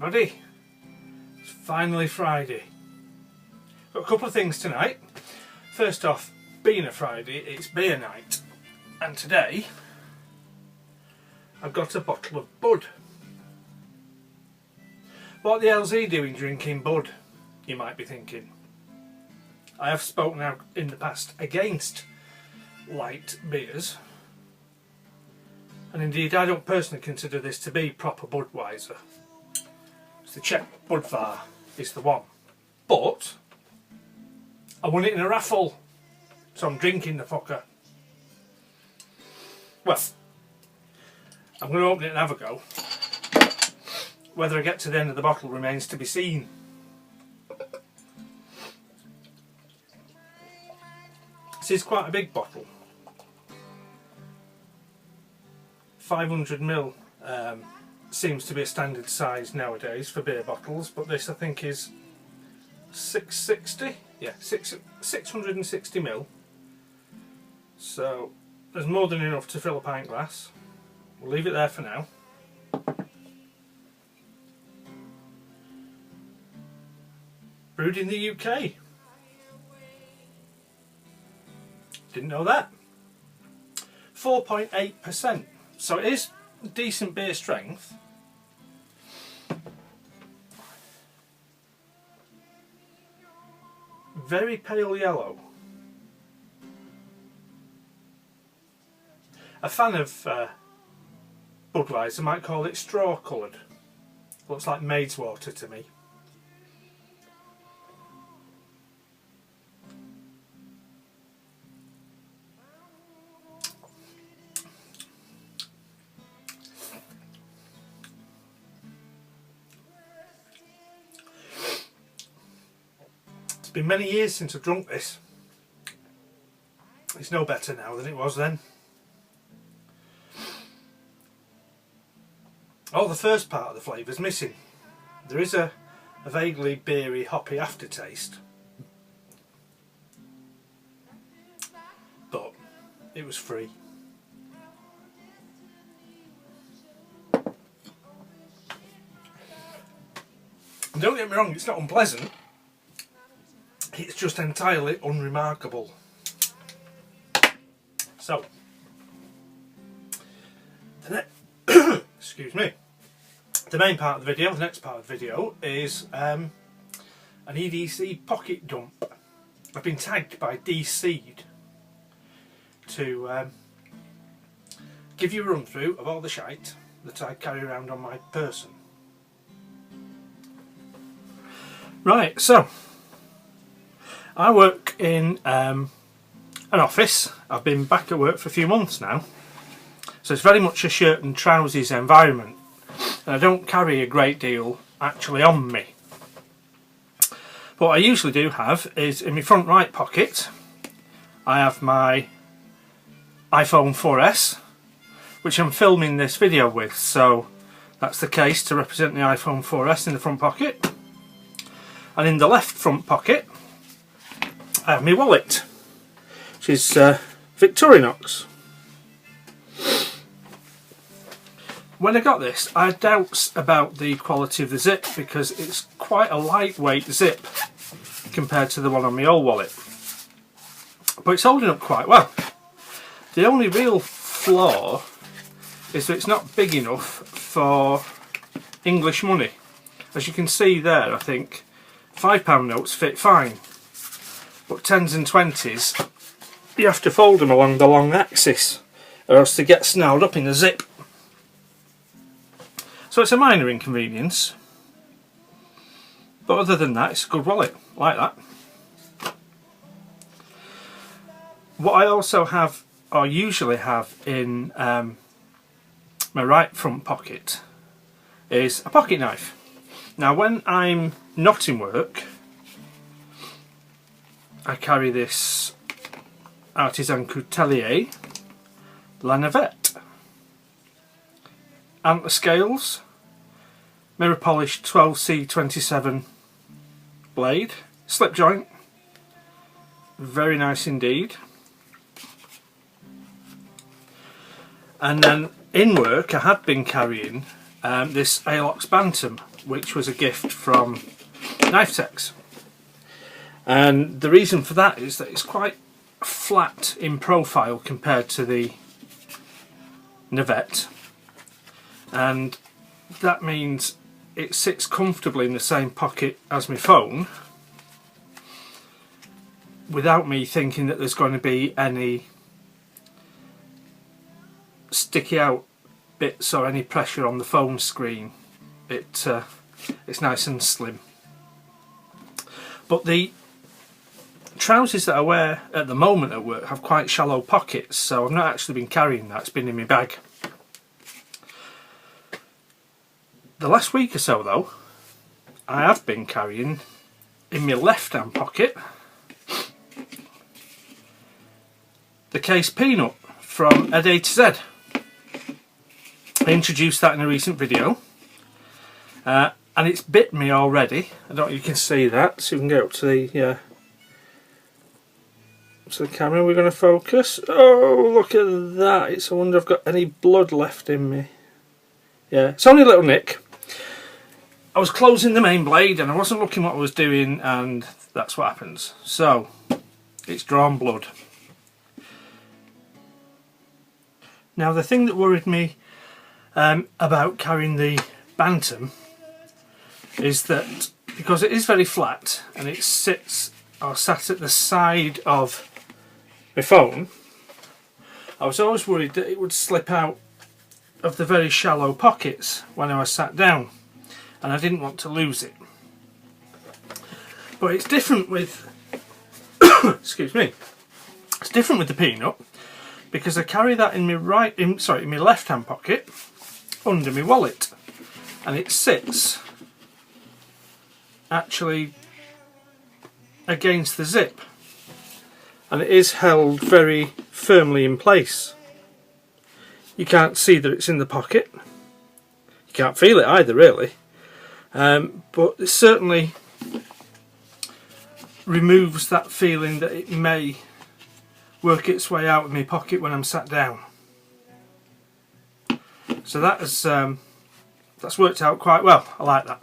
everybody. It's finally Friday. Got a couple of things tonight. First off, being a Friday, it's beer night. And today, I've got a bottle of Bud. What the hell's he doing drinking Bud, you might be thinking. I have spoken out in the past against light beers. And indeed, I don't personally consider this to be proper Budweiser. The Czech Budvar is the one. But I won it in a raffle, so I'm drinking the fucker. Well, I'm going to open it and have a go. Whether I get to the end of the bottle remains to be seen. This is quite a big bottle. 500ml seems to be a standard size nowadays for beer bottles, but this I think is 660. Yeah, 660ml. So there's more than enough to fill a pint glass. We'll leave it there for now. Brewed in the UK. Didn't know that. 4.8%. So it is decent beer strength. Very pale yellow. A fan of Budweiser might call it straw coloured. Looks like maid's water to me. It's been many years since I've drunk this. It's no better now than it was then. Oh, the first part of the flavour's missing. There is a vaguely beery, hoppy aftertaste. But it was free. Don't get me wrong, it's not unpleasant. It's just entirely unremarkable. So, excuse me. The main part of the video, the next part of the video, is an EDC pocket dump. I've been tagged by dseed to give you a run through of all the shite that I carry around on my person. Right, so I work in an office. I've been back at work for a few months now, so it's very much a shirt and trousers environment, and I don't carry a great deal actually on me. What I usually do have is in my front right pocket I have my iPhone 4S, which I'm filming this video with, so that's the case to represent the iPhone 4S in the front pocket. And in the left front pocket I have my wallet, which is Victorinox. When I got this, I had doubts about the quality of the zip because it's quite a lightweight zip compared to the one on my old wallet. But it's holding up quite well. The only real flaw is that it's not big enough for English money. As you can see there, I think £5 notes fit fine. But 10s and 20s, you have to fold them along the long axis or else they get snarled up in the zip. So it's a minor inconvenience, but other than that it's a good wallet, like that. What I also have, or usually have, in my right front pocket is a pocket knife. Now when I'm not in work, I carry this Artisan Coutelier La Navette. Antler scales, mirror polished 12C27 blade, slip joint, very nice indeed. And then in work I had been carrying this Alox Bantam which was a gift from Knife Techs. And the reason for that is that it's quite flat in profile compared to the Navette, and that means it sits comfortably in the same pocket as my phone without me thinking that there's going to be any sticky out bits or any pressure on the phone screen. It's nice and slim. But the trousers that I wear at the moment at work have quite shallow pockets, so I've not actually been carrying that, it's been in my bag. The last week or so though, I have been carrying in my left hand pocket the case Peanut from A to Z. I introduced that in a recent video, and it's bit me already. I don't know if you can see that, so you can get up to the camera. We're going to focus. Oh, look at that. It's I wonder if I've got any blood left in me. Yeah, it's only a little nick. I was closing the main blade and I wasn't looking what I was doing, and that's what happens. So, it's drawn blood. Now the thing that worried me about carrying the Bantam is that because it is very flat and it sat at the side of my phone, I was always worried that it would slip out of the very shallow pockets when I was sat down, and I didn't want to lose it. But it's different with excuse me, it's different with the Peanut, because I carry that in my in my left hand pocket under my wallet, and it sits actually against the zip, and it is held very firmly in place. You can't see that it's in the pocket, you can't feel it either really, but it certainly removes that feeling that it may work its way out of my pocket when I'm sat down. So that has that's worked out quite well. I like that.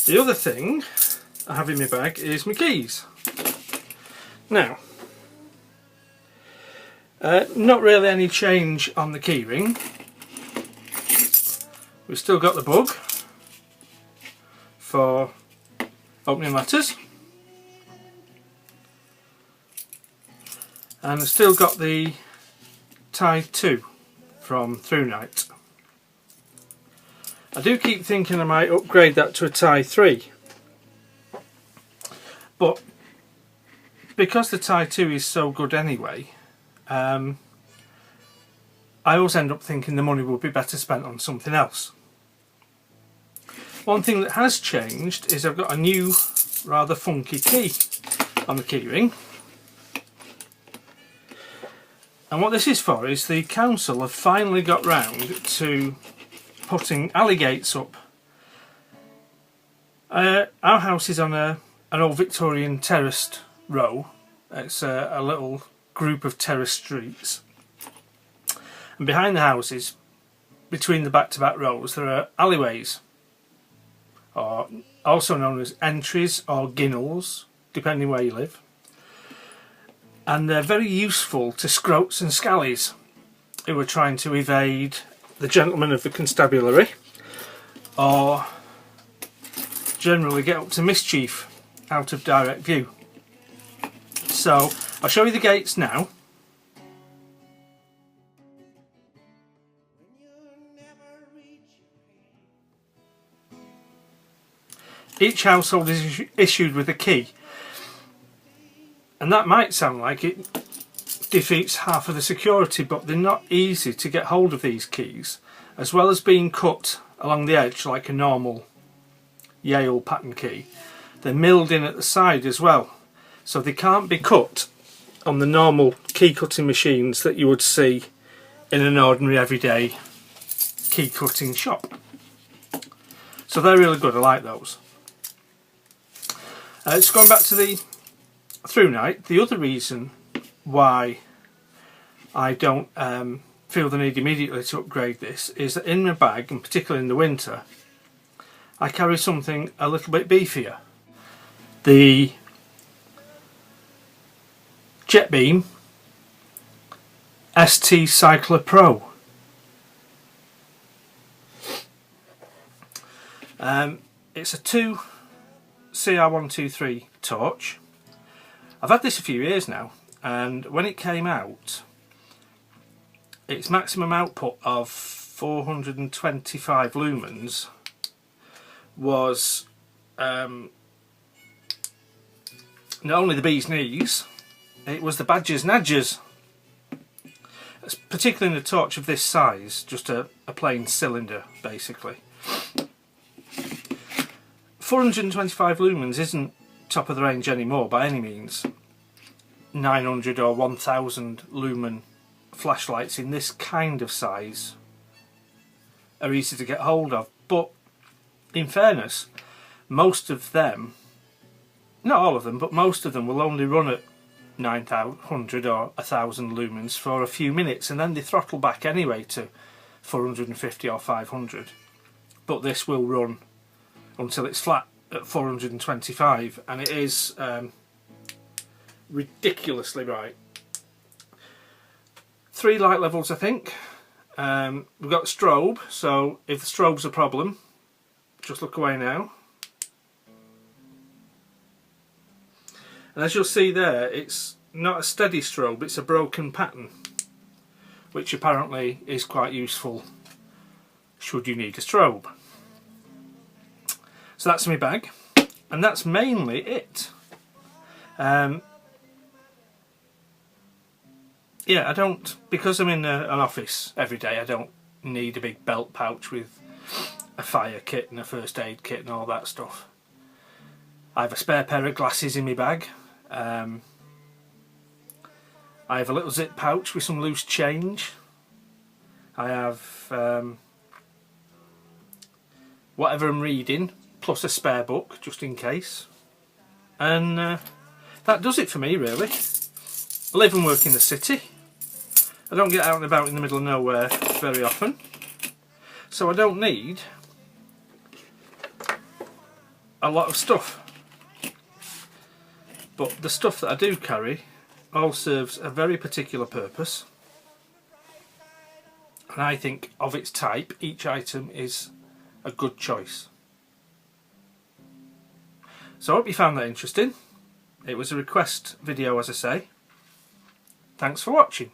The other thing I have in my bag is my keys. Now, not really any change on the keyring. We've still got the bug for opening letters, and I've still got the tie 2 from Through Night. I do keep thinking I might upgrade that to a tie 3, but because the tie 2 is so good anyway, I always end up thinking the money would be better spent on something else. One thing that has changed is I've got a new rather funky key on the keyring, and what this is for is the council have finally got round to putting alley gates up. Our house is on an old Victorian terraced row. It's a little group of terraced streets, and behind the houses, between the back-to-back rows, there are alleyways, or also known as entries or ginnels, depending where you live, and they're very useful to scroats and scallies who are trying to evade the gentlemen of the constabulary, or generally get up to mischief out of direct view. So I'll show you the gates now. Each household is issued with a key, and that might sound like it defeats half of the security, but they're not easy to get hold of, these keys, as well as being cut along the edge like a normal Yale pattern key. They're milled in at the side as well, so they can't be cut on the normal key cutting machines that you would see in an ordinary everyday key cutting shop. So they're really good, I like those. Just going back to the Through Night, the other reason why I don't feel the need immediately to upgrade this is that in my bag, and particularly in the winter, I carry something a little bit beefier. The Jet Beam ST Cycler Pro. It's a 2 CR123 torch. I've had this a few years now, and when it came out, its maximum output of 425 lumens was not only the bee's knees, it was the badger's nadgers. Particularly in a torch of this size, just a plain cylinder basically. 425 lumens isn't top of the range anymore by any means. 900 or 1000 lumen flashlights in this kind of size are easy to get hold of, but in fairness, most of them, not all of them, but most of them will only run at 900 or 1000 lumens for a few minutes, and then they throttle back anyway to 450 or 500. But this will run until it's flat at 425, and it is ridiculously bright. 3 light levels, I think. We've got strobe, so if the strobe's a problem, just look away now. And as you'll see there, it's not a steady strobe, it's a broken pattern, which apparently is quite useful should you need a strobe. So that's my bag, and that's mainly it. Yeah, I don't, because I'm in an office every day, I don't need a big belt pouch with a fire kit and a first aid kit and all that stuff. I have a spare pair of glasses in my bag. I have a little zip pouch with some loose change. I have whatever I'm reading, plus a spare book, just in case. And that does it for me, really. I live and work in the city. I don't get out and about in the middle of nowhere very often, so I don't need a lot of stuff. But the stuff that I do carry all serves a very particular purpose, and I think of its type, each item is a good choice. So I hope you found that interesting. It was a request video, as I say. Thanks for watching.